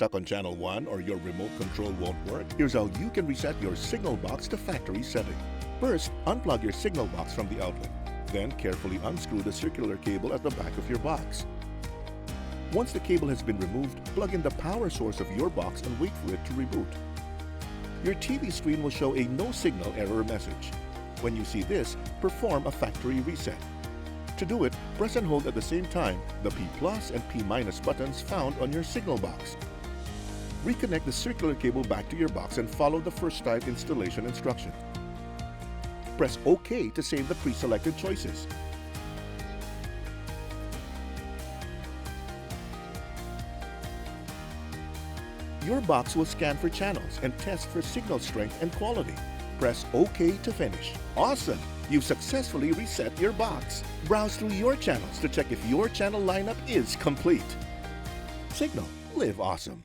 stuck on channel 1 or your remote control won't work, here's how you can reset your Cignal box to factory setting. First, unplug your Cignal box from the outlet. Then carefully unscrew the circular cable at the back of your box. Once the cable has been removed, plug in the power source of your box and wait for it to reboot. Your TV screen will show a no signal error message. When you see this, perform a factory reset. To do it, press and hold at the same time the P+ and P- buttons found on your Cignal box. Reconnect the circular cable back to your box and follow the first type installation instruction. Press OK to save the pre-selected choices. Your box will scan for channels and test for signal strength and quality. Press OK to finish. Awesome! You've successfully reset your box. Browse through your channels to check if your channel lineup is complete. Cignal, live awesome.